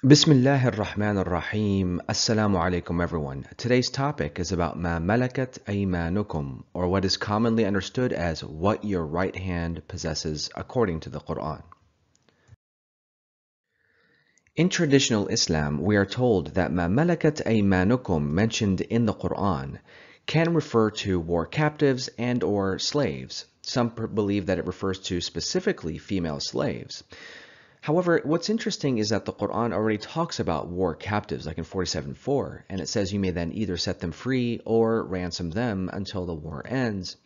Bismillah ar-Rahman ar-Rahim. Assalamu alaikum everyone. Today's topic is about ma malakat aymanukum, or what is commonly understood as what your right hand possesses according to the Quran. In traditional Islam, we are told that ma malakat aymanukum mentioned in the Quran can refer to war captives and or slaves. Some believe that it refers to specifically female slaves. However, what's interesting is that the Quran already talks about war captives, like in 47:4, and it says you may then either set them free or ransom them until the war ends.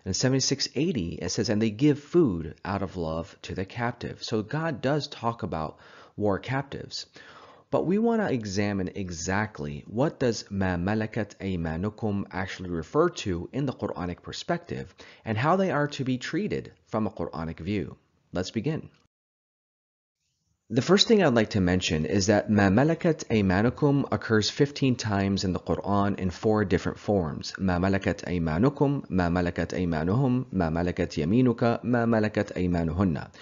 In 76:80, it says, and they give food out of love to the captive. So God does talk about war captives. But we want to examine exactly what does ma malakat aymanukum actually refer to in the Quranic perspective, and how they are to be treated from a Quranic view. Let's begin. The first thing I'd like to mention is that ma malakat aymanukum occurs 15 times in the Quran in 4 different forms. Ma malakat aymanukum, ma malakat aymanuhum, ma malakat yaminuka, ma malakat aymanuhunna.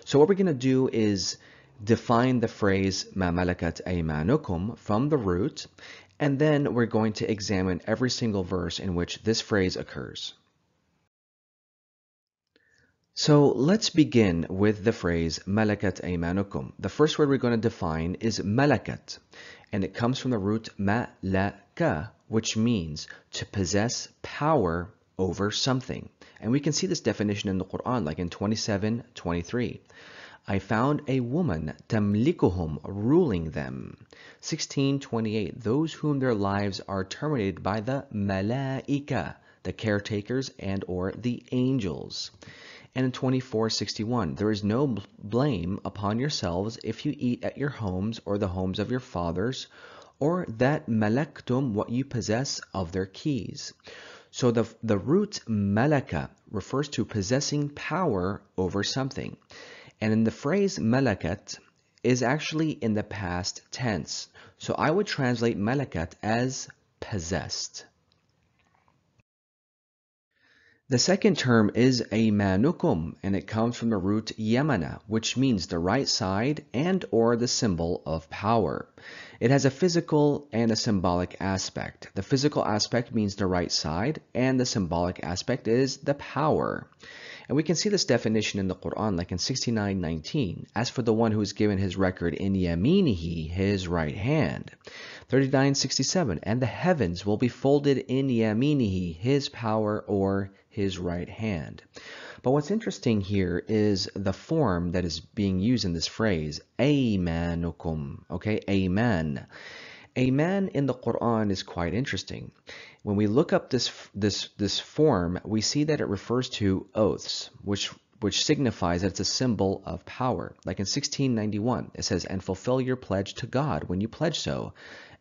So what we're going to do is define the phrase ma malakat aymanukum from the root, and then we're going to examine every single verse in which this phrase occurs. So let's begin with the phrase Malakat Aymanukum. The first word we're going to define is Malakat, and it comes from the root Malaka, which means to possess power over something. And we can see this definition in the Quran, like in 27:23. I found a woman, tamlikuhum, ruling them. 16:28. Those whom their lives are terminated by the malaika, the caretakers and or the angels. And in 24:61, there is no blame upon yourselves if you eat at your homes or the homes of your fathers, or that malaktum, what you possess of their keys. So the root malaka refers to possessing power over something. And in the phrase malakat is actually in the past tense. So I would translate malakat as possessed. The second term is aymanukum, and it comes from the root yamana, which means the right side and or the symbol of power. It has a physical and a symbolic aspect. The physical aspect means the right side, and the symbolic aspect is the power. And we can see this definition in the Quran, like in 69:19. As for the one who is given his record in yaminihi, his right hand. 39:67. And the heavens will be folded in yaminihi, his power or his right hand. But what's interesting here is the form that is being used in this phrase, aymanukum. Okay, aman. Aman in the Quran is quite interesting. When we look up this form, we see that it refers to oaths, which signifies that it's a symbol of power. Like in 1691, it says, and fulfill your pledge to God when you pledge so,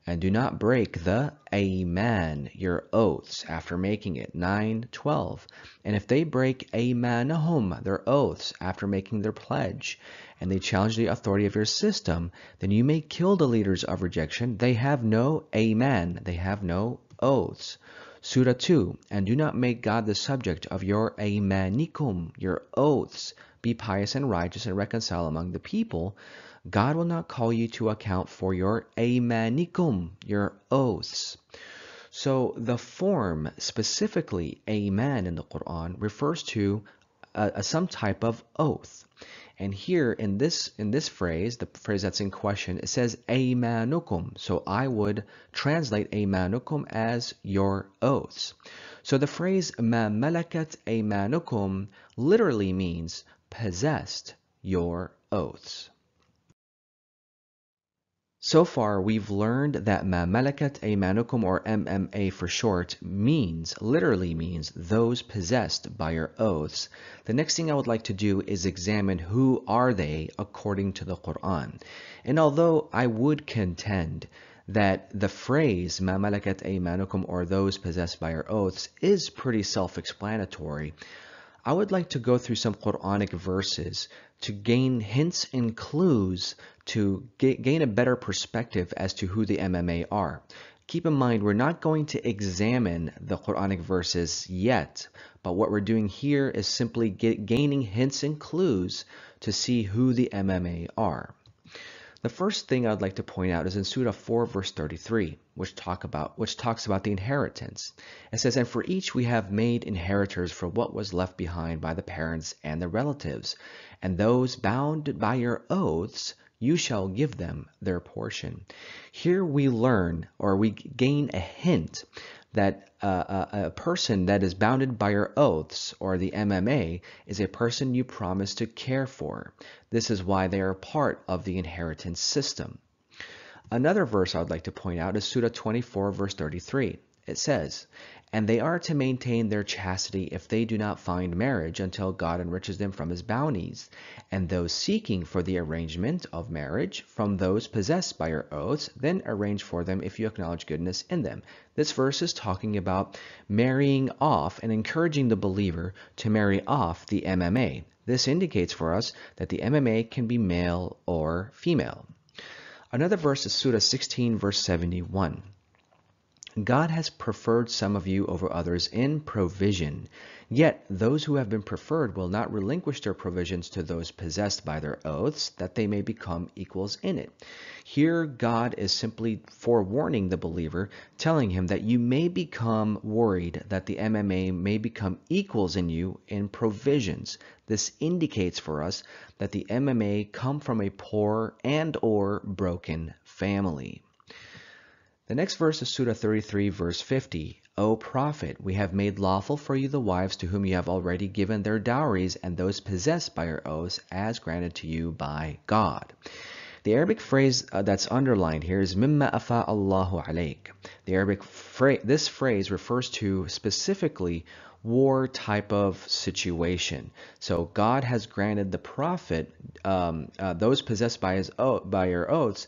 and do not break the aman, your oaths, after making it. 9:12. And if they break aymanahum, their oaths, after making their pledge, and they challenge the authority of your system, then you may kill the leaders of rejection. They have no aman, they have no oaths. Surah 2, and do not make God the subject of your aymanikum, your oaths. Be pious and righteous and reconcile among the people. God will not call you to account for your aymanikum, your oaths. So the form, specifically aman in the Quran, refers to some type of oath. And here in this phrase, the phrase that's in question, it says aymanukum. So I would translate aymanukum as your oaths. So the phrase ma malakat aymanukum literally means possessed your oaths. So far, we've learned that ma malakat aymanukum, or MMA for short, literally means those possessed by your oaths. The next thing I would like to do is examine who are they according to the Quran. And although I would contend that the phrase ma malakat aymanukum, or those possessed by your oaths, is pretty self-explanatory, I would like to go through some Quranic verses to gain hints and clues to gain a better perspective as to who the MMA are. Keep in mind, we're not going to examine the Quranic verses yet, but what we're doing here is simply gaining hints and clues to see who the MMA are. The first thing I'd like to point out is in Surah 4, verse 33, which talks about the inheritance. It says, "And for each we have made inheritors for what was left behind by the parents and the relatives, and those bound by your oaths, you shall give them their portion." Here we learn, or we gain a hint, that a person that is bounded by your oaths, or the MMA, is a person you promise to care for. This is why they are part of the inheritance system. Another verse I would like to point out is Surah 24, verse 33. It says, "And they are to maintain their chastity if they do not find marriage until God enriches them from his bounties. And those seeking for the arrangement of marriage from those possessed by your oaths, then arrange for them if you acknowledge goodness in them." This verse is talking about marrying off and encouraging the believer to marry off the MMA. This indicates for us that the MMA can be male or female. Another verse is Surah 16, verse 71. "God has preferred some of you over others in provision, yet those who have been preferred will not relinquish their provisions to those possessed by their oaths, that they may become equals in it." Here, God is simply forewarning the believer, telling him that you may become worried that the MMA may become equals in you in provisions. This indicates for us that the MMA come from a poor and or broken family. The next verse is Surah 33, verse 50. "O Prophet, we have made lawful for you the wives to whom you have already given their dowries, and those possessed by your oaths as granted to you by God." The Arabic phrase that's underlined here is "Mimma afa Allahu alayk." The Arabic this phrase refers to specifically war type of situation. So God has granted the Prophet those possessed by your oaths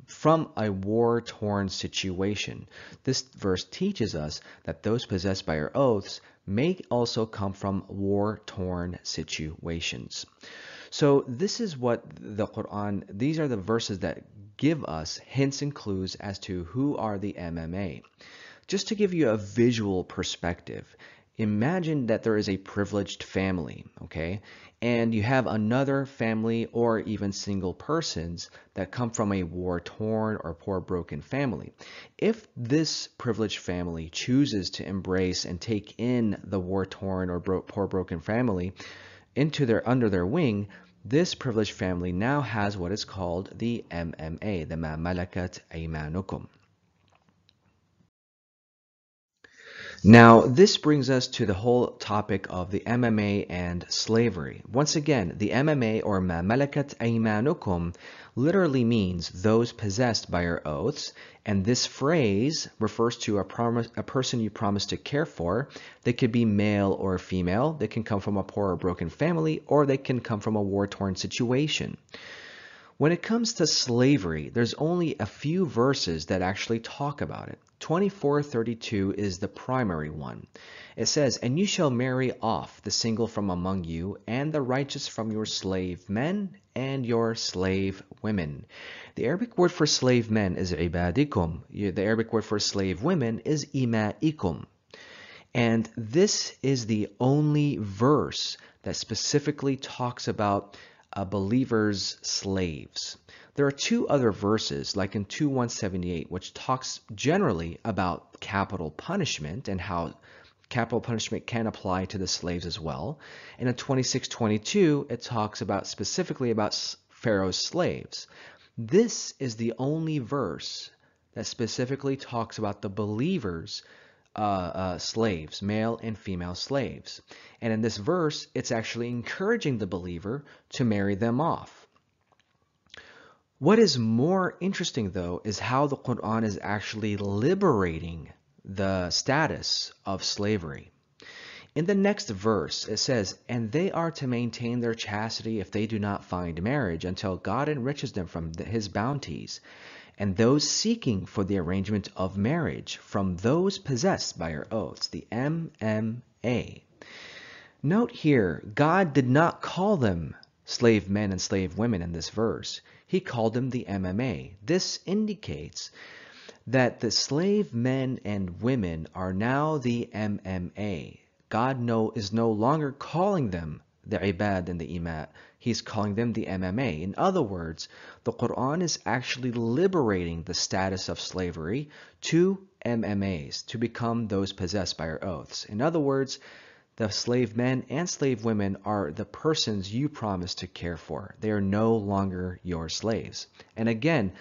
from a war-torn situation. This verse teaches us that those possessed by your oaths may also come from war-torn situations. So this is what the Quran, these are the verses that give us hints and clues as to who are the MMA. Just to give you a visual perspective, imagine that there is a privileged family, okay? And you have another family or even single persons that come from a war-torn or poor broken family. If this privileged family chooses to embrace and take in the war-torn or poor broken family under their wing, this privileged family now has what is called the MMA, the Malakat Aymanukum. Now, this brings us to the whole topic of the MMA and slavery. Once again, the MMA, or Malakat Aymanukum, literally means those possessed by your oaths, and this phrase refers to a person you promise to care for. They could be male or female, they can come from a poor or broken family, or they can come from a war-torn situation. When it comes to slavery, there's only a few verses that actually talk about it. 24:32 is the primary one. It says, "And you shall marry off the single from among you, and the righteous from your slave men and your slave women." The Arabic word for slave men is ibadikum. The Arabic word for slave women is ima'ikum. And this is the only verse that specifically talks about a believer's slaves. There are two other verses, like in 2:178, which talks generally about capital punishment and how capital punishment can apply to the slaves as well. And in 26:22, it talks about specifically about Pharaoh's slaves. This is the only verse that specifically talks about the believers' slaves, male and female slaves. And in this verse, it's actually encouraging the believer to marry them off. What is more interesting, though, is how the Quran is actually liberating the status of slavery. In the next verse, it says, "And they are to maintain their chastity if they do not find marriage until God enriches them from his bounties. And those seeking for the arrangement of marriage from those possessed by your oaths," the MMA. Note here, God did not call them slave men and slave women in this verse. He called them the MMA. This indicates that the slave men and women are now the MMA. God is no longer calling them the ibad and the ima, he's calling them the MMA. In other words, the Quran is actually liberating the status of slavery to MMAs, to become those possessed by our oaths. In other words, the slave men and slave women are the persons you promised to care for. They are no longer your slaves. And again,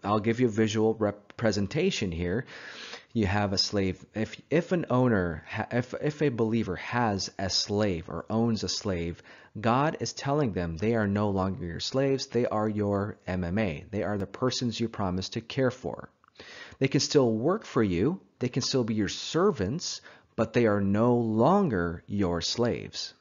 I'll give you a visual representation here. You have a slave. If an owner, if a believer has a slave or owns a slave, God is telling them they are no longer your slaves. They are your MMA. They are the persons you promised to care for. They can still work for you. They can still be your servants, but they are no longer your slaves.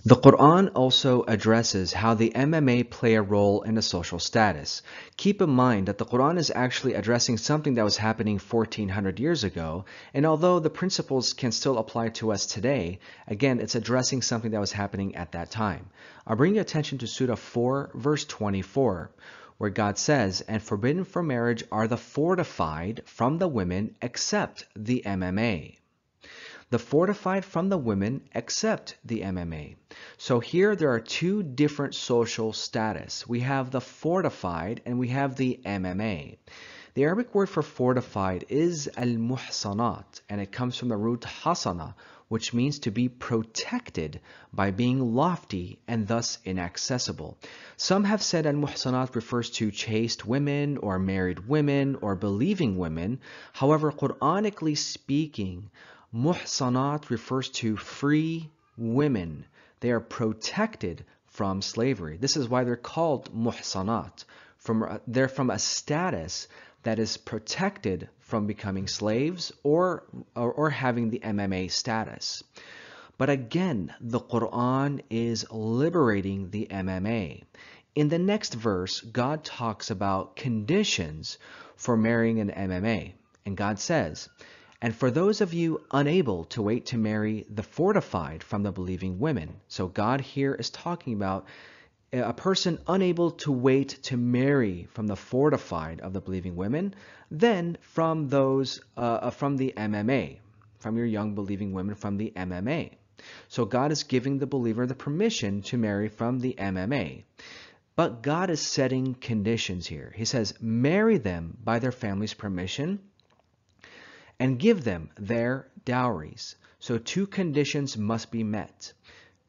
The Quran also addresses how the MMA play a role in a social status. Keep in mind that the Quran is actually addressing something that was happening 1400 years ago, and although the principles can still apply to us today, again, it's addressing something that was happening at that time. I'll bring your attention to Surah 4, verse 24. Where God says, "And forbidden for marriage are the fortified from the women except the MMA." The fortified from the women except the MMA. So here there are two different social status. We have the fortified and we have the MMA. The Arabic word for fortified is al-muhsanat, and it comes from the root hasana, which means to be protected by being lofty and thus inaccessible. Some have said al-muhsanat refers to chaste women or married women or believing women. However, Quranically speaking, muhsanat refers to free women. They are protected from slavery. This is why they're called muhsanat. They're from a status that is protected from becoming slaves or having the MMA status. But again, the Quran is liberating the MMA. In the next verse, God talks about conditions for marrying an MMA. And God says, "And for those of you unable to wait to marry the fortified from the believing women." So God here is talking about a person unable to wait to marry from the fortified of the believing women, then from those from the MMA, from your young believing women from the MMA. So God is giving the believer the permission to marry from the MMA. But God is setting conditions here. He says, marry them by their family's permission and give them their dowries. So two conditions must be met: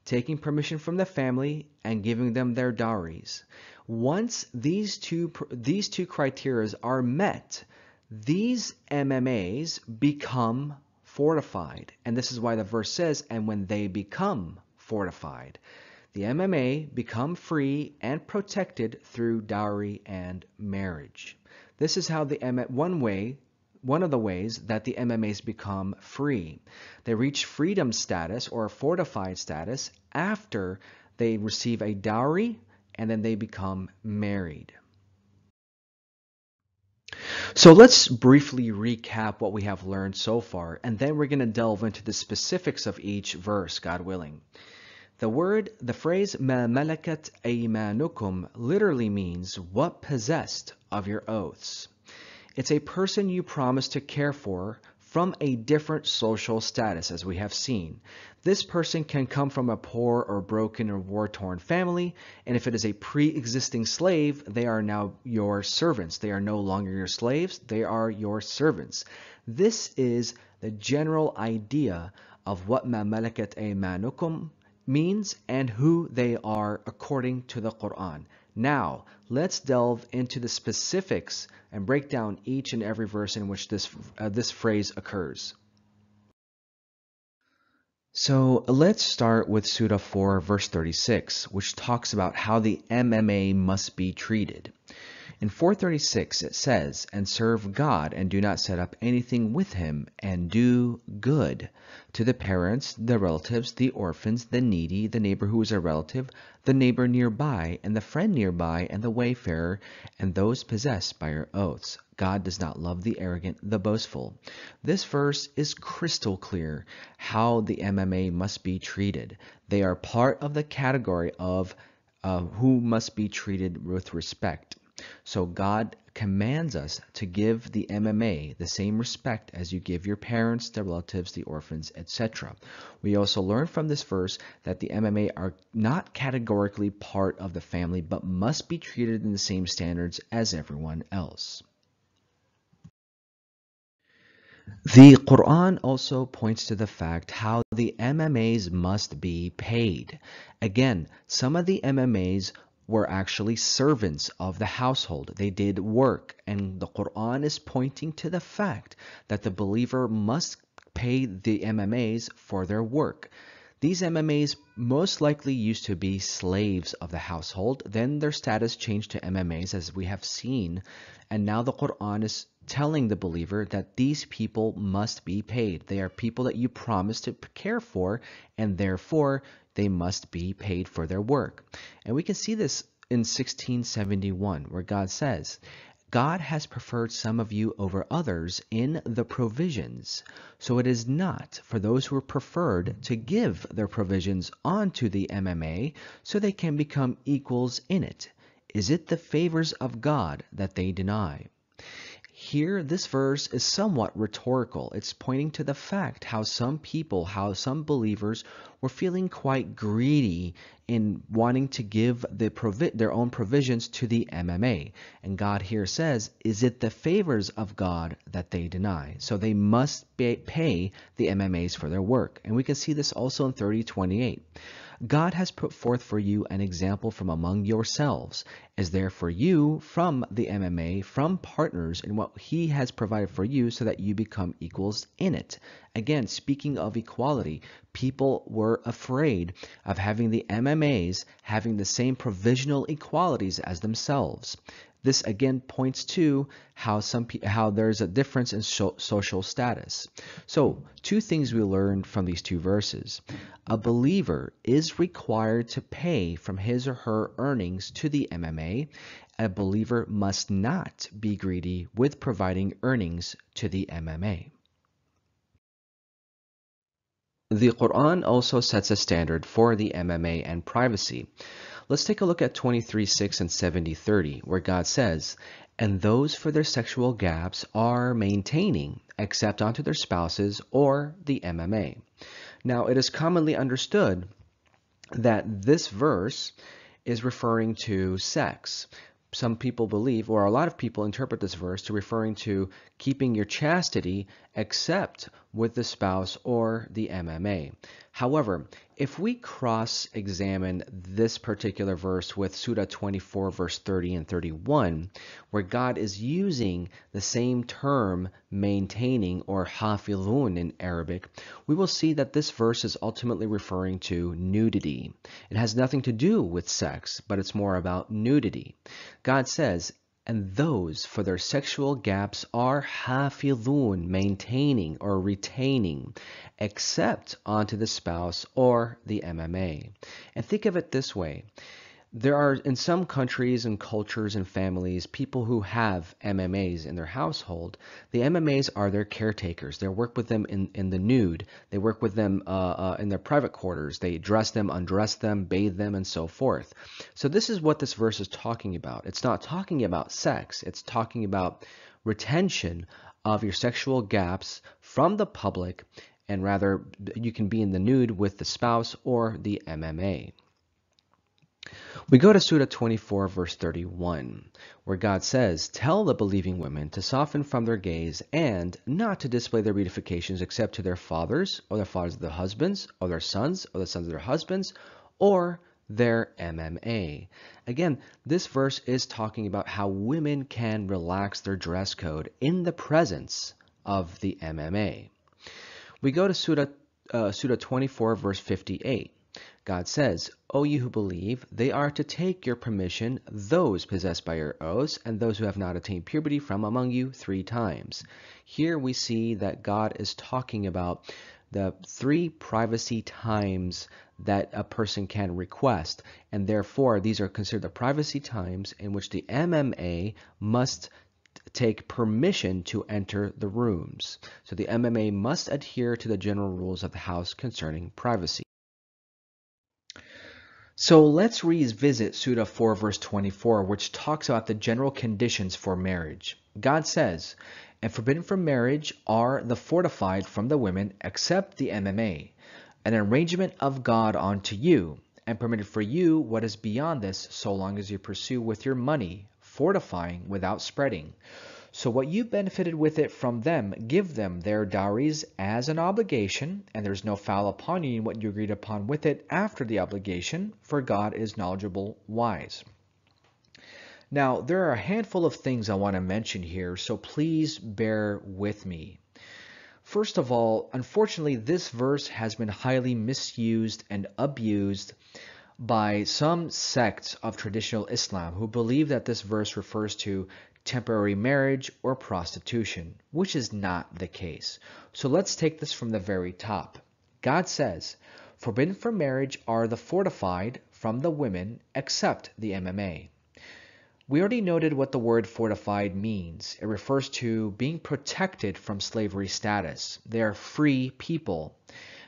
taking permission from the family and giving them their dowries. Once these two criteria are met, these MMAs become fortified. And this is why the verse says, "And when they become fortified." The MMA become free and protected through dowry and marriage. This is how one of the ways that the MMAs become free. They reach freedom status or fortified status after they receive a dowry and then they become married. So let's briefly recap what we have learned so far, and then we're going to delve into the specifics of each verse, God willing. The phrase Malakat Aymanukum literally means what possessed of your oaths. It's a person you promise to care for from a different social status, as we have seen. This person can come from a poor or broken or war-torn family, and if it is a pre-existing slave, they are now your servants. They are no longer your slaves, they are your servants. This is the general idea of what Malakat Aymanukum means and who they are according to the Quran. Now, let's delve into the specifics and break down each and every verse in which this phrase occurs. So let's start with Surah 4, verse 36, which talks about how the MMA must be treated. In 436 it says, "And serve God and do not set up anything with him, and do good to the parents, the relatives, the orphans, the needy, the neighbor who is a relative, the neighbor nearby, and the friend nearby, and the wayfarer, and those possessed by your oaths. God does not love the arrogant, the boastful." This verse is crystal clear how the MMA must be treated. They are part of the category of who must be treated with respect. So God commands us to give the MMA the same respect as you give your parents, the relatives, the orphans, etc. We also learn from this verse that the MMA are not categorically part of the family, but must be treated in the same standards as everyone else. The Quran also points to the fact how the MMAs must be paid. Again, some of the MMAs were actually servants of the household. They did work, and the Quran is pointing to the fact that the believer must pay the MMAs for their work. These MMAs most likely used to be slaves of the household. Then their status changed to MMAs, as we have seen. And now the Quran is telling the believer that these people must be paid. They are people that you promise to care for, and therefore they must be paid for their work. And we can see this in 1671, where God says, God has preferred some of you over others in the provisions. So it is not for those who are preferred to give their provisions onto the MMA so they can become equals in it. Is it the favors of God that they deny? Here, this verse is somewhat rhetorical. It's pointing to the fact how some people, how some believers were feeling quite greedy in wanting to give their own provisions to the MMA. And God here says, is it the favors of God that they deny? So they must pay the MMAs for their work. And we can see this also in 30:28. God has put forth for you an example from among yourselves, as there for you from the MMA, from partners in what he has provided for you so that you become equals in it. Again, speaking of equality, people were afraid of having the MMAs having the same provisional equalities as themselves. This again points to how there's a difference in social status. So, two things we learned from these two verses. A believer is required to pay from his or her earnings to the MMA. A believer must not be greedy with providing earnings to the MMA. The Quran also sets a standard for the MMA and privacy. Let's take a look at 23:6 and 70:30, where God says, and those for their sexual gaps are maintaining, except unto their spouses or the MMA. Now, it is commonly understood that this verse is referring to sex. Some people believe, or a lot of people interpret this verse to referring to keeping your chastity except with the spouse or the MMA. However, if we cross-examine this particular verse with Surah 24, verse 30 and 31, where God is using the same term, maintaining, or hafilun in Arabic, we will see that this verse is ultimately referring to nudity. It has nothing to do with sex, but it's more about nudity. God says, and those for their sexual gaps are hafilun, maintaining or retaining, except onto the spouse or the MMA. And think of it this way. There are, in some countries and cultures and families, people who have MMAs in their household. The MMAs are their caretakers. They work with them in the nude. They work with them in their private quarters. They dress them, undress them, bathe them, and so forth. So this is what this verse is talking about. It's not talking about sex. It's talking about retention of your sexual gaps from the public, and rather you can be in the nude with the spouse or the MMA. We go to Surah 24, verse 31, where God says, tell the believing women to soften from their gaze and not to display their beautifications except to their fathers, or the fathers of their husbands, or their sons, or the sons of their husbands, or their MMA. Again, this verse is talking about how women can relax their dress code in the presence of the MMA. We go to Surah 24, verse 58. God says, O you who believe, they are to take your permission, those possessed by your oaths, and those who have not attained puberty from among you 3 times. Here we see that God is talking about the 3 privacy times that a person can request, and therefore these are considered the privacy times in which the MMA must take permission to enter the rooms. So the MMA must adhere to the general rules of the house concerning privacy. So let's revisit Surah 4 verse 24, which talks about the general conditions for marriage. God says, "And forbidden from marriage are the fortified from the women except the MMA, an arrangement of God unto you, and permitted for you what is beyond this, so long as you pursue with your money, fortifying without spreading. So what you benefited with it from them, give them their dowries as an obligation, and there's no foul upon you in what you agreed upon with it after the obligation, for God is knowledgeable, wise." Now, there are a handful of things I want to mention here, so please bear with me. First of all, unfortunately, this verse has been highly misused and abused by some sects of traditional Islam who believe that this verse refers to temporary marriage or prostitution, which is not the case. So let's take this from the very top. God says, "Forbidden from marriage are the fortified from the women except the MMA." We already noted what the word fortified means. It refers to being protected from slavery status. They are free people.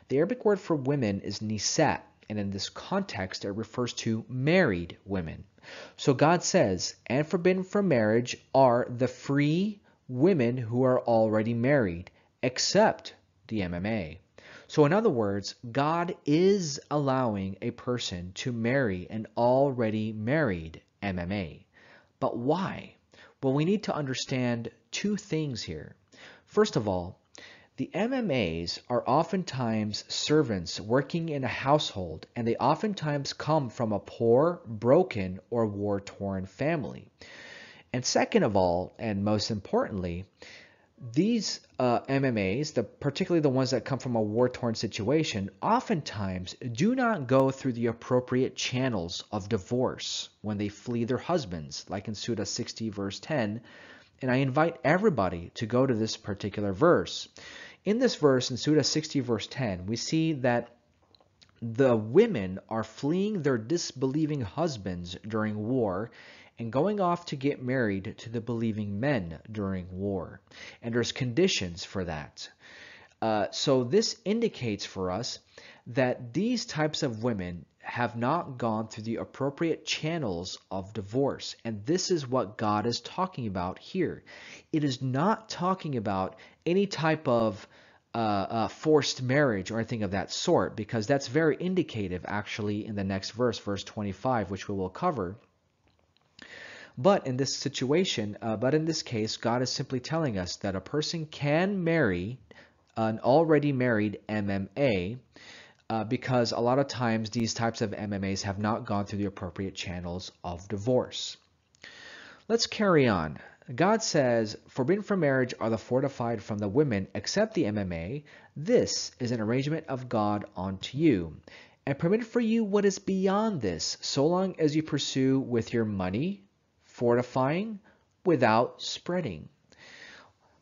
The Arabic word for women is nisa, and in this context it refers to married women. So God says, "And forbidden from marriage are the free women who are already married, except the MMA." So in other words, God is allowing a person to marry an already married MMA. But why? Well, we need to understand two things here. First of all, the MMAs are oftentimes servants working in a household, and they oftentimes come from a poor, broken, or war-torn family. And second of all, and most importantly, these MMAs, particularly the ones that come from a war-torn situation, oftentimes do not go through the appropriate channels of divorce when they flee their husbands, like in Surah 60 verse 10. And I invite everybody to go to this particular verse. In this verse, in Surah 60 verse 10, we see that the women are fleeing their disbelieving husbands during war and going off to get married to the believing men during war. And there's conditions for that. So this indicates for us that these types of women have not gone through the appropriate channels of divorce. And this is what God is talking about here. It is not talking about any type of forced marriage or anything of that sort, because that's very indicative actually in the next verse, verse 25, which we will cover. But in this situation, in this case, God is simply telling us that a person can marry an already married MMA because a lot of times these types of MMAs have not gone through the appropriate channels of divorce. Let's carry on. God says, "Forbidden from marriage are the fortified from the women except the MMA. This is an arrangement of God unto you, and permitted for you what is beyond this, so long as you pursue with your money, fortifying without spreading."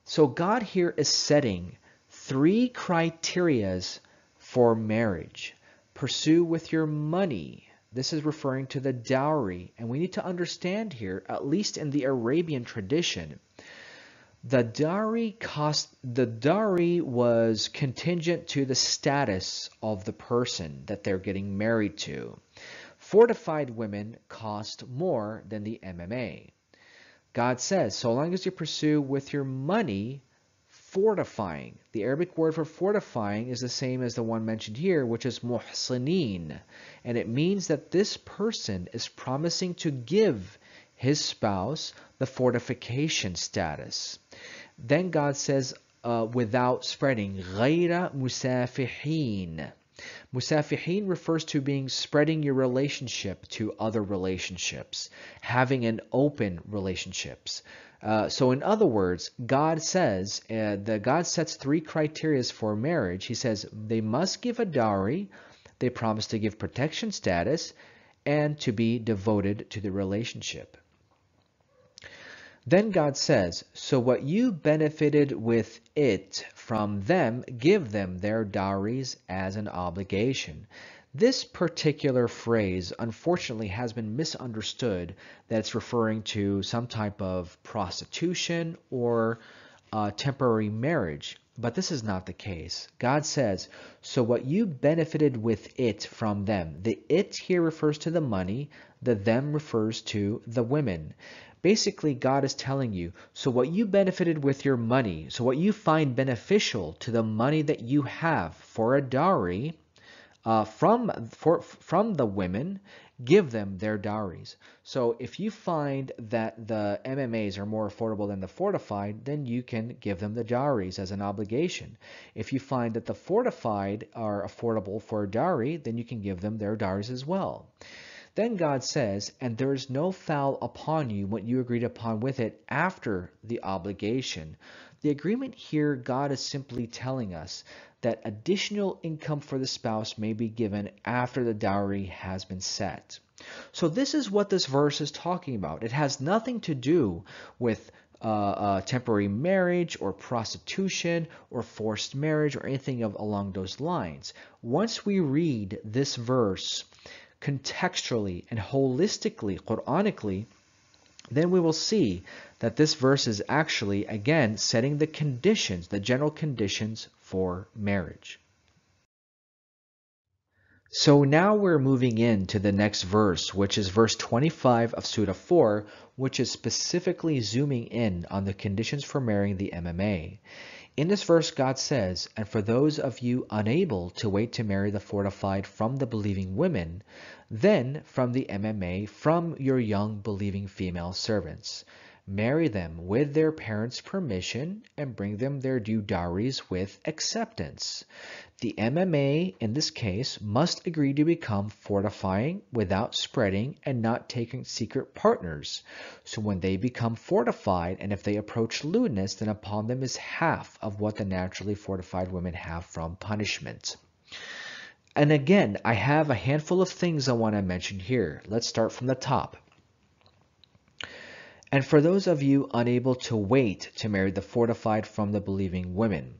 So God here is setting three criterias for marriage. Pursue with your money. This is referring to the dowry. And we need to understand here, at least in the Arabian tradition, the dowry was contingent to the status of the person that they're getting married to. Fortified women cost more than the MMA. God says, so long as you pursue with your money, fortifying. The Arabic word for fortifying is the same as the one mentioned here, which is muhsinin. And it means that this person is promising to give his spouse the fortification status. Then God says, without spreading, غَيْرَ مُسَافِحِينَ. Musafihin refers to spreading your relationship to other relationships, having an open relationships. So in other words, God says, God sets three criteria for marriage. He says they must give a dowry, they promise to give protection status, and to be devoted to the relationship. Then God says, so what you benefited with it from them, give them their dowries as an obligation. This particular phrase, unfortunately, has been misunderstood that it's referring to some type of prostitution or temporary marriage. But this is not the case. God says, so what you benefited with it from them. The it here refers to the money, the them refers to the women. Basically, God is telling you, so what you benefited with your money, so what you find beneficial to the money that you have for a dowry, from the women, give them their dowries. So if you find that the MMAs are more affordable than the fortified, then you can give them the dowries as an obligation. If you find that the fortified are affordable for a dowry, then you can give them their dowries as well. Then God says, and there is no foul upon you what you agreed upon with it after the obligation. The agreement here, God is simply telling us that additional income for the spouse may be given after the dowry has been set. So this is what this verse is talking about. It has nothing to do with temporary marriage or prostitution or forced marriage or anything along those lines. Once we read this verse contextually and holistically, Quranically, then we will see that this verse is actually, again, setting the conditions, the general conditions for marriage. So now we're moving into the next verse, which is verse 25 of Surah 4, which is specifically zooming in on the conditions for marrying the MMA. In this verse, God says, and for those of you unable to wait to marry the fortified from the believing women, then from the MMA, from your young believing female servants, marry them with their parents' permission and bring them their due dowries with acceptance. The MMA, in this case, must agree to become fortifying without spreading and not taking secret partners. So when they become fortified, and if they approach lewdness, then upon them is half of what the naturally fortified women have from punishment. And again, I have a handful of things I want to mention here. Let's start from the top. And for those of you unable to wait to marry the fortified from the believing women,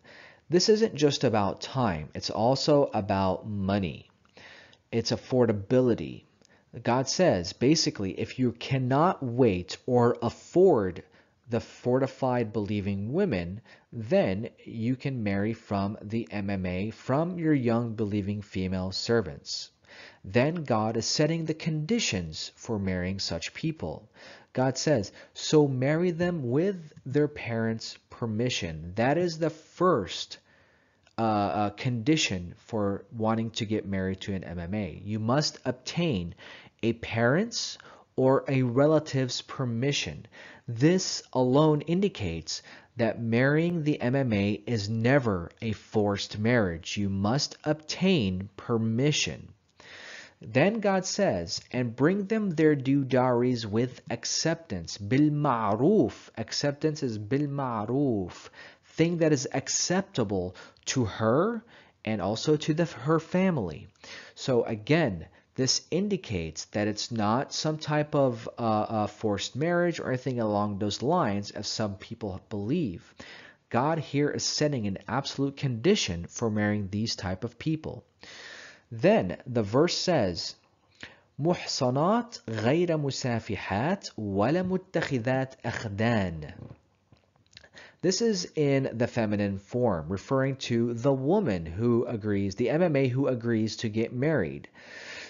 this isn't just about time. It's also about money. It's affordability. God says, basically, if you cannot wait or afford the fortified believing women, then you can marry from the MMA, from your young believing female servants. Then God is setting the conditions for marrying such people. God says, so marry them with their parents' permission. That is the first condition for wanting to get married to an MMA. You must obtain a parent's or a relative's permission. This alone indicates that marrying the MMA is never a forced marriage. You must obtain permission. Then God says, and bring them their due dowries with acceptance. Bil ma'ruf. Acceptance is bil ma'ruf. Thing that is acceptable to her and also to her family. So again, this indicates that it's not some type of forced marriage or anything along those lines, as some people believe. God here is setting an absolute condition for marrying these type of people. Then the verse says, محصنات غير مسافحات ولا متخذات أخدان. This is in the feminine form, referring to the woman who agrees, the MMA who agrees to get married.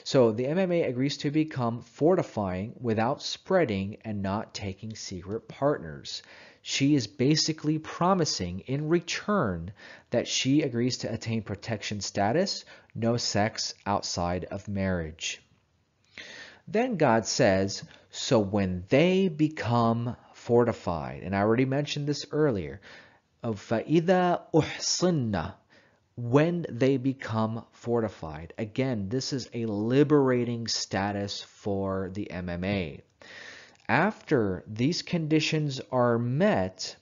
So the MMA agrees to become fortifying without spreading and not taking secret partners. She is basically promising in return that she agrees to attain protection status, no sex outside of marriage. Then God says, so when they become fortified, and I already mentioned this earlier, فَإِذَا أُحْصِنَّ, when they become fortified. Again, this is a liberating status for the MMA. After these conditions are met,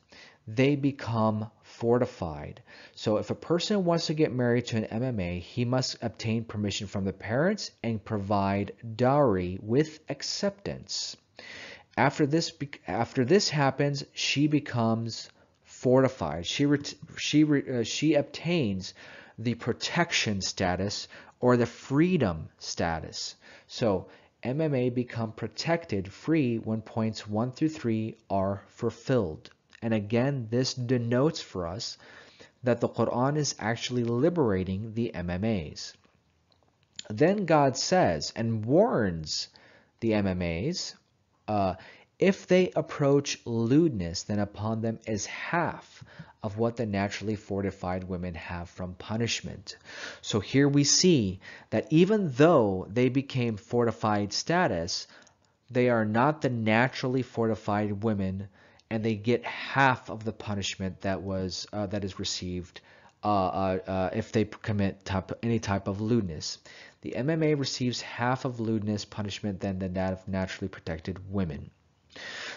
they become fortified. So if a person wants to get married to an MMA, he must obtain permission from the parents and provide dowry with acceptance. After this happens, she becomes fortified. She obtains the protection status or the freedom status. So MMA become protected, free, when points 1 through 3 are fulfilled. And again, this denotes for us that the Quran is actually liberating the MMA'S. Then God says and warns the MMA'S, if they approach lewdness, then upon them is half of what the naturally fortified women have from punishment. So here we see that even though they became fortified status, they are not the naturally fortified women, and they get half of the punishment that is received if they commit any type of lewdness. The MMA receives half of lewdness punishment than the naturally protected women.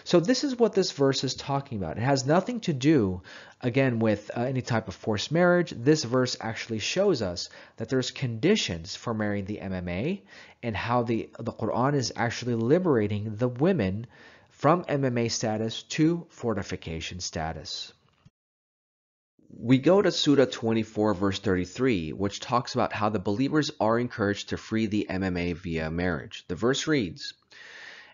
So this is what this verse is talking about. It has nothing to do, again, with any type of forced marriage. This verse actually shows us that there's conditions for marrying the MMA and how the Quran is actually liberating the women from MMA status to fortification status. We go to Surah 24 verse 33, which talks about how the believers are encouraged to free the MMA via marriage. The verse reads,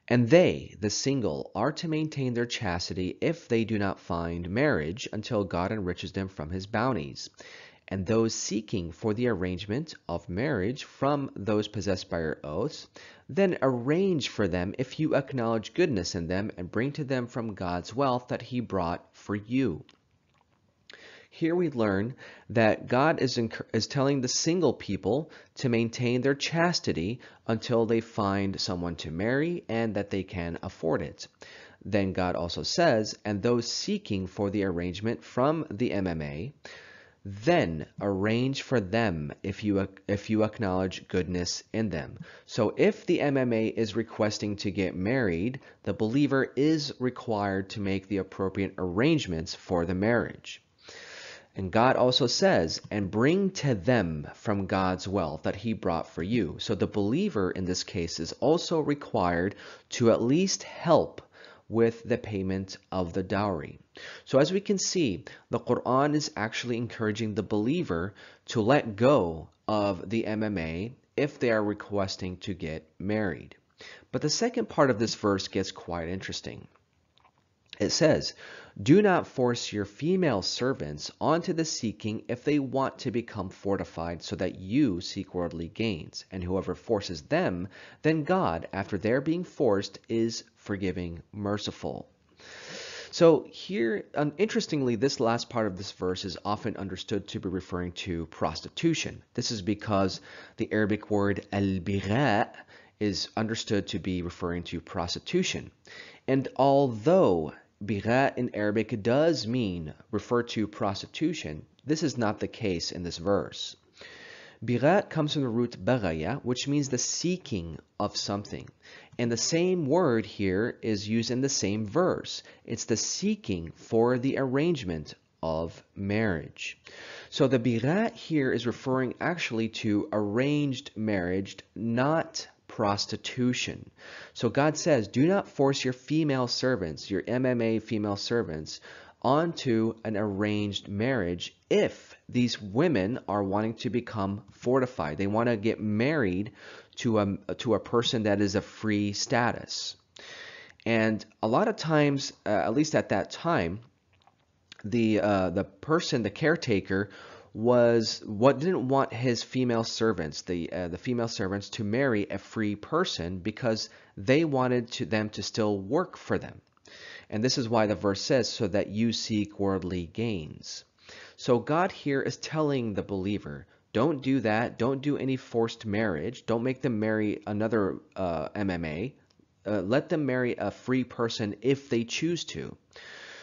"And they, the single, are to maintain their chastity if they do not find marriage until God enriches them from his bounties. And those seeking for the arrangement of marriage from those possessed by your oaths, then arrange for them if you acknowledge goodness in them and bring to them from God's wealth that he brought for you." Here we learn that God is telling the single people to maintain their chastity until they find someone to marry and that they can afford it. Then God also says, and those seeking for the arrangement from the MMA, then arrange for them if you acknowledge goodness in them. So if the MMA is requesting to get married, the believer is required to make the appropriate arrangements for the marriage. And God also says, and bring to them from God's wealth that he brought for you. So the believer in this case is also required to at least help with the payment of the dowry. So as we can see, the Quran is actually encouraging the believer to let go of the MMA if they are requesting to get married. But the second part of this verse gets quite interesting. It says, "Do not force your female servants onto the seeking if they want to become fortified so that you seek worldly gains. And whoever forces them, then God, after their being forced, is forgiving, merciful." So here, interestingly, this last part of this verse is often understood to be referring to prostitution. This is because the Arabic word al-bigha is understood to be referring to prostitution. And although bigha in Arabic does refer to prostitution, this is not the case in this verse. Bigha comes from the root baghaya, which means the seeking of something. And the same word here is used in the same verse. It's the seeking for the arrangement of marriage. So the bigha here is referring actually to arranged marriage, not prostitution. So God says, do not force your female servants, your MMA female servants, onto an arranged marriage if these women are wanting to become fortified. They want to get married to a person that is a free status. And a lot of times, at least at that time, the person, the caretaker, didn't want his female servants, the female servants, to marry a free person because they wanted them to still work for them. And this is why the verse says, so that you seek worldly gains. So God here is telling the believer, don't do that. Don't do any forced marriage. Don't make them marry another MMA. Let them marry a free person if they choose to.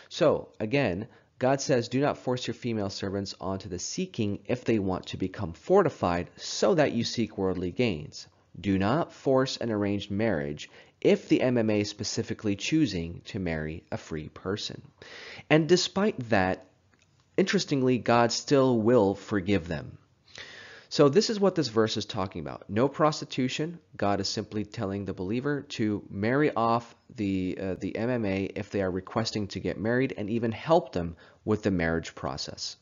So again, God says, do not force your female servants onto the seeking if they want to become fortified so that you seek worldly gains. Do not force an arranged marriage if the MMA is specifically choosing to marry a free person. And despite that, interestingly, God still will forgive them. So this is what this verse is talking about. No prostitution. God is simply telling the believer to marry off the MMA if they are requesting to get married, and even help them with the marriage process.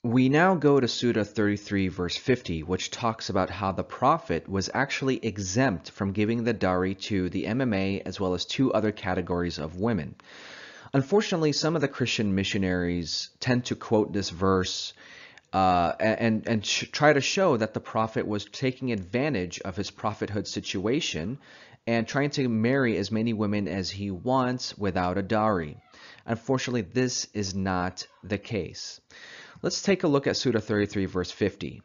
We now go to Surah 33 verse 50, which talks about how the Prophet was actually exempt from giving the dowry to the MMA as well as two other categories of women. Unfortunately, some of the Christian missionaries tend to quote this verse and try to show that the prophet was taking advantage of his prophethood situation and trying to marry as many women as he wants without a dowry. Unfortunately, this is not the case. Let's take a look at Surah 33, verse 50.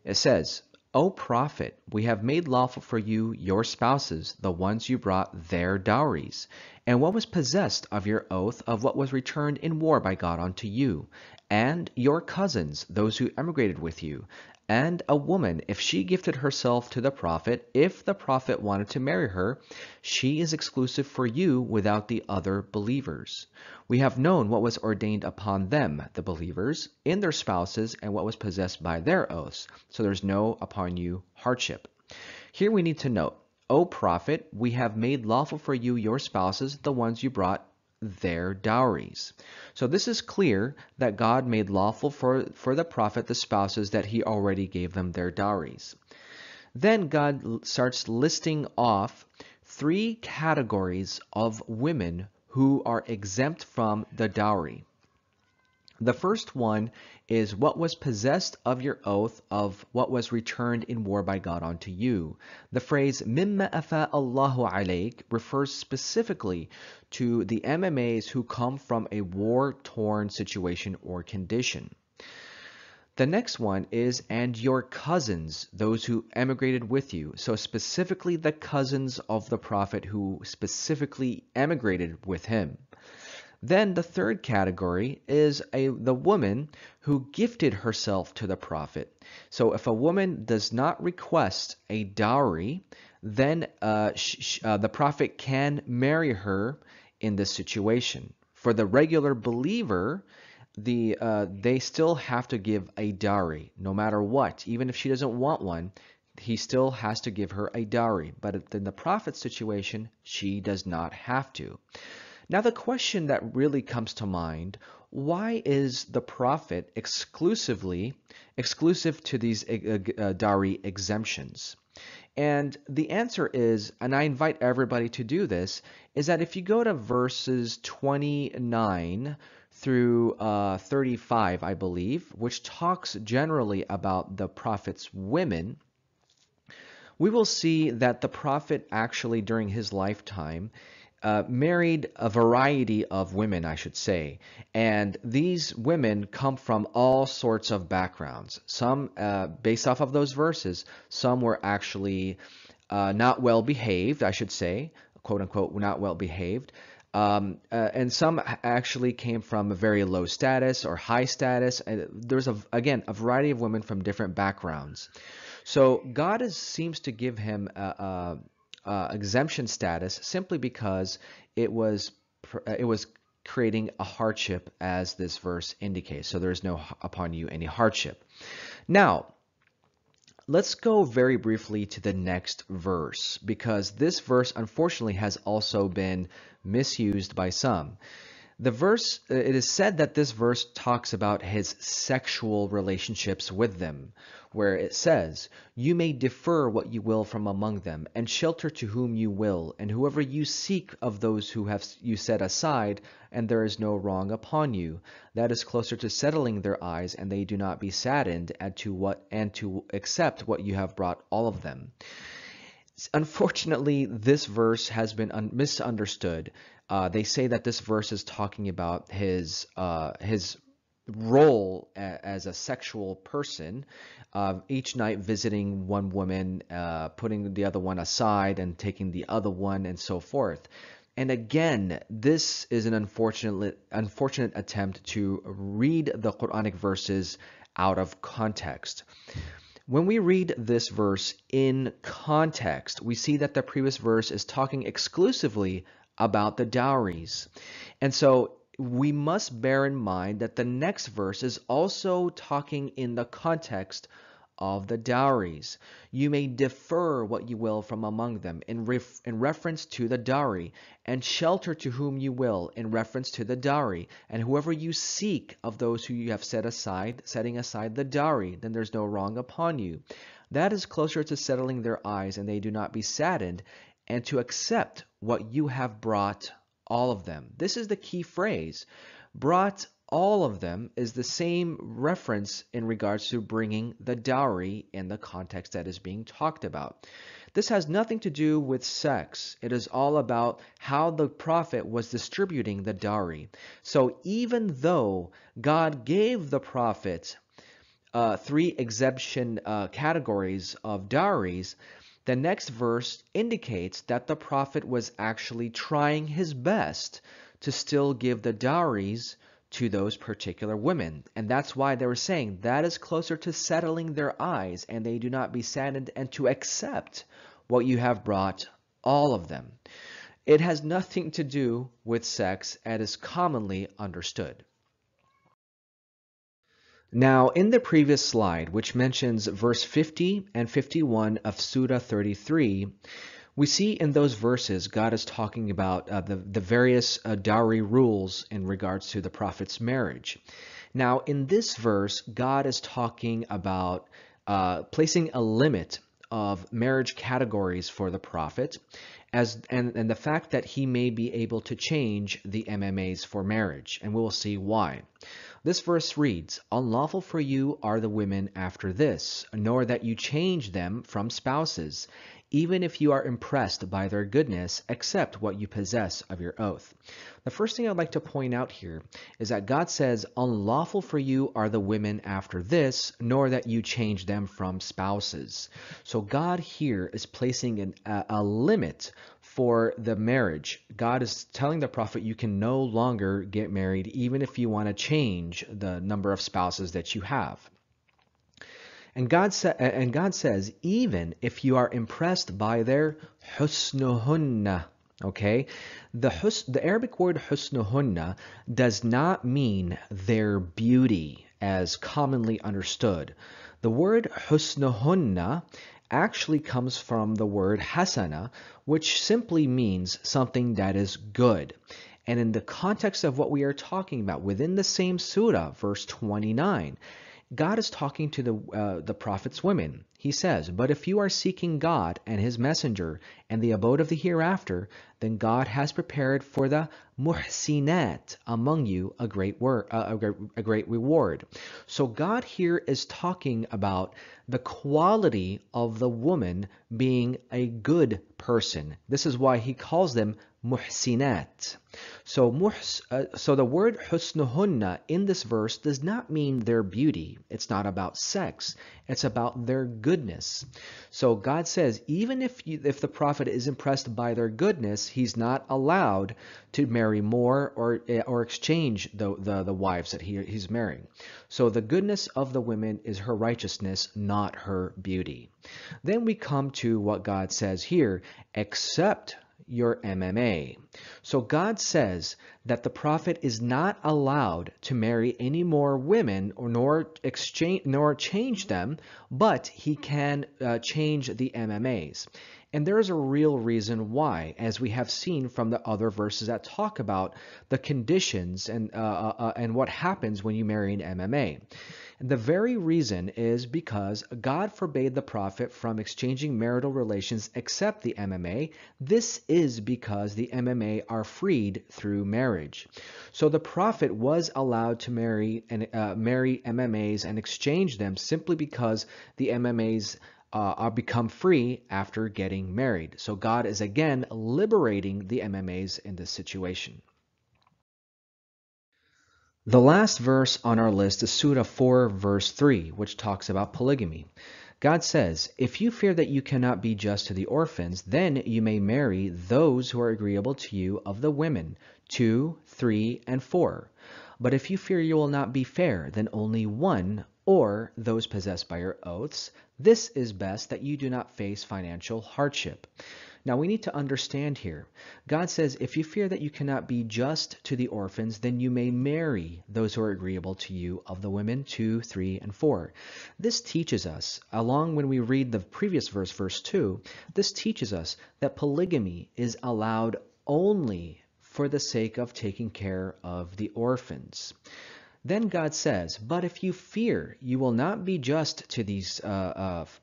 It says, O prophet, we have made lawful for you your spouses, the ones you brought their dowries, and what was possessed of your oath of what was returned in war by God unto you, and your cousins, those who emigrated with you, and a woman, if she gifted herself to the prophet, if the prophet wanted to marry her, she is exclusive for you without the other believers. We have known what was ordained upon them, the believers, in their spouses, and what was possessed by their oaths. So there's no upon you hardship. Here we need to note, O prophet, we have made lawful for you your spouses, the ones you brought their dowries. So this is clear that God made lawful for the prophet the spouses that he already gave them their dowries. Then God starts listing off 3 categories of women who are exempt from the dowry. The first one is what was possessed of your oath of what was returned in war by God unto you. The phrase mimma afa Allahu alayk refers specifically to the MMA'S who come from a war-torn situation or condition. The next one is, and your cousins, those who emigrated with you. So specifically the cousins of the prophet who specifically emigrated with him. Then the third category is the woman who gifted herself to the prophet. So if a woman does not request a dowry, then the prophet can marry her in this situation. For the regular believer, they still have to give a dowry, no matter what. Even if she doesn't want one, he still has to give her a dowry. But in the prophet's situation, she does not have to. Now the question that really comes to mind, why is the prophet exclusive to these dowry exemptions? And the answer is, and I invite everybody to do this, is that if you go to verses 29 through 35, I believe, which talks generally about the prophet's women, we will see that the prophet actually during his lifetime married a variety of women, I should say. And these women come from all sorts of backgrounds. Some, based off of those verses, some were actually not well behaved, I should say, quote unquote, not well behaved. And some actually came from a very low status or high status. There's, again, a variety of women from different backgrounds. So God seems to give him exemption status simply because it was creating a hardship, as this verse indicates. So there is no upon you any hardship. Now, let's go very briefly to the next verse, because this verse unfortunately has also been misused by some. The verse, it is said that this verse talks about his sexual relationships with them, where it says, you may defer what you will from among them, and shelter to whom you will, and whoever you seek of those who have you set aside, and there is no wrong upon you. That is closer to settling their eyes, and they do not be saddened, and to accept what you have brought all of them. Unfortunately, this verse has been misunderstood. They say that this verse is talking about his role as a sexual person, each night visiting one woman, putting the other one aside and taking the other one, and so forth. And again, this is an unfortunate attempt to read the Quranic verses out of context. When we read this verse in context, we see that the previous verse is talking exclusively about the dowries. And so we must bear in mind that the next verse is also talking in the context of the dowries. You may defer what you will from among them in reference to the dowry, and shelter to whom you will in reference to the dowry, and whoever you seek of those who you have set aside, setting aside the dowry, then there's no wrong upon you. That is closer to settling their eyes, and they do not be saddened, and to accept what you have brought all of them. This is the key phrase. Brought all of them is the same reference in regards to bringing the dowry in the context that is being talked about. This has nothing to do with sex. It is all about how the prophet was distributing the dowry. So even though God gave the prophet three exemption categories of dowries, the next verse indicates that the prophet was actually trying his best to still give the dowries to those particular women. And that's why they were saying that is closer to settling their eyes, and they do not be saddened, and to accept what you have brought, all of them. It has nothing to do with sex, as is commonly understood. Now, in the previous slide, which mentions verse 50 and 51 of Surah 33, we see in those verses God is talking about the various dowry rules in regards to the prophet's marriage. Now, in this verse, God is talking about placing a limit of marriage categories for the prophet, and the fact that he may be able to change the MMA'S for marriage, and we will see why. This verse reads, "Unlawful for you are the women after this, nor that you change them from spouses, even if you are impressed by their goodness, except what you possess of your oath." The first thing I'd like to point out here is that God says, "Unlawful for you are the women after this, nor that you change them from spouses." So God here is placing a limit for the marriage. God is telling the prophet you can no longer get married even if you want to change the number of spouses that you have. And God says, even if you are impressed by their husnuhunna, okay? The Arabic word husnuhunna does not mean their beauty as commonly understood. The word husnuhunna actually comes from the word hasana, which simply means something that is good. And in the context of what we are talking about, within the same surah, verse 29, God is talking to the prophet's women. He says, "But if you are seeking God and his messenger and the abode of the hereafter, then God has prepared for the muhsinat among you a great reward." So God here is talking about the quality of the woman being a good person. This is why he calls them muhsinat. So the word husnuhunna in this verse does not mean their beauty. It's not about sex. It's about their goodness. So God says, even if the prophet is impressed by their goodness, he's not allowed to marry more or exchange the wives that he's marrying. So the goodness of the women is her righteousness, not her beauty. Then we come to what God says here, except your MMA. So God says that the prophet is not allowed to marry any more women nor change them, but he can change the MMA'S. And there is a real reason why, as we have seen from the other verses that talk about the conditions and what happens when you marry an MMA. The very reason is because God forbade the prophet from exchanging marital relations except the MMA. This is because the MMA are freed through marriage. So the prophet was allowed to marry MMAs and exchange them simply because the MMAs are become free after getting married. So God is again liberating the MMAs in this situation. The last verse on our list is Surah 4, verse 3, which talks about polygamy. God says, "If you fear that you cannot be just to the orphans, then you may marry those who are agreeable to you of the women, 2, 3, and 4. But if you fear you will not be fair, then only one, or those possessed by your oaths. This is best that you do not face financial hardship." Now we need to understand here. God says, if you fear that you cannot be just to the orphans, then you may marry those who are agreeable to you of the women, 2, 3, and 4. This teaches us, along when we read the previous verse, verse 2, this teaches us that polygamy is allowed only for the sake of taking care of the orphans. Then God says, but if you fear you will not be just to these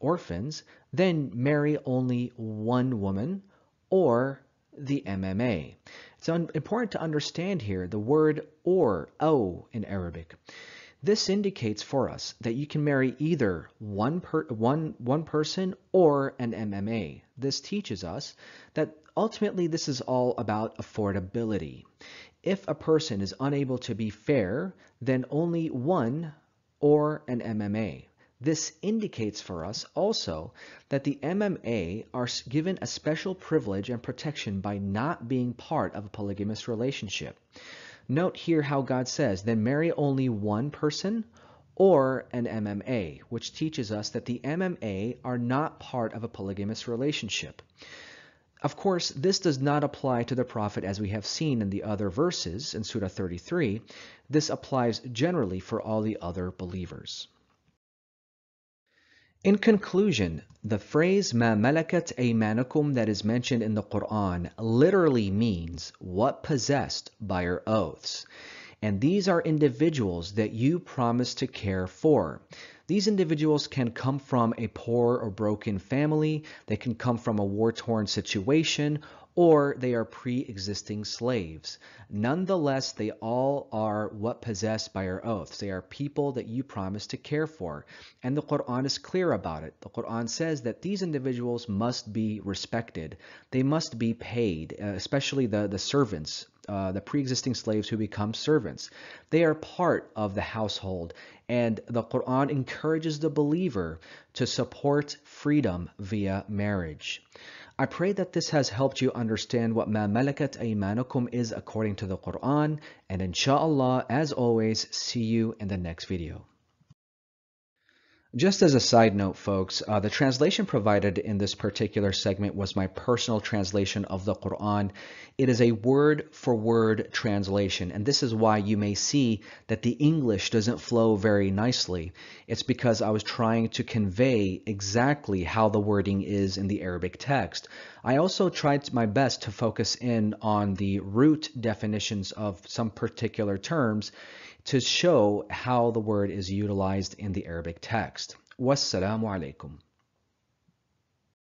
orphans, then marry only one woman or the MMA. It's important to understand here the word or, in Arabic. This indicates for us that you can marry either one person or an MMA. This teaches us that ultimately this is all about affordability. If a person is unable to be fair, then only one or an MMA. This indicates for us also that the MMA are given a special privilege and protection by not being part of a polygamous relationship. Note here how God says, then marry only one person or an MMA, which teaches us that the MMA are not part of a polygamous relationship. Of course, this does not apply to the Prophet as we have seen in the other verses in Surah 33. This applies generally for all the other believers. In conclusion, the phrase "Ma Malakat Aymanukum" that is mentioned in the Quran literally means what possessed by your oaths. And these are individuals that you promise to care for. These individuals can come from a poor or broken family, they can come from a war-torn situation, or they are pre-existing slaves. Nonetheless, they all are what possessed by your oaths. They are people that you promise to care for. And the Quran is clear about it. The Quran says that these individuals must be respected. They must be paid, especially the servants, the pre-existing slaves who become servants. They are part of the household, and the Quran encourages the believer to support freedom via marriage. I pray that this has helped you understand what Ma Malakat Aymanukum is according to the Quran, and inshallah, as always, see you in the next video. Just as a side note, folks, the translation provided in this particular segment was my personal translation of the Quran. It is a word-for-word translation, and this is why you may see that the English doesn't flow very nicely. It's because I was trying to convey exactly how the wording is in the Arabic text. I also tried my best to focus in on the root definitions of some particular terms to show how the word is utilized in the Arabic text. Wassalamu alaikum.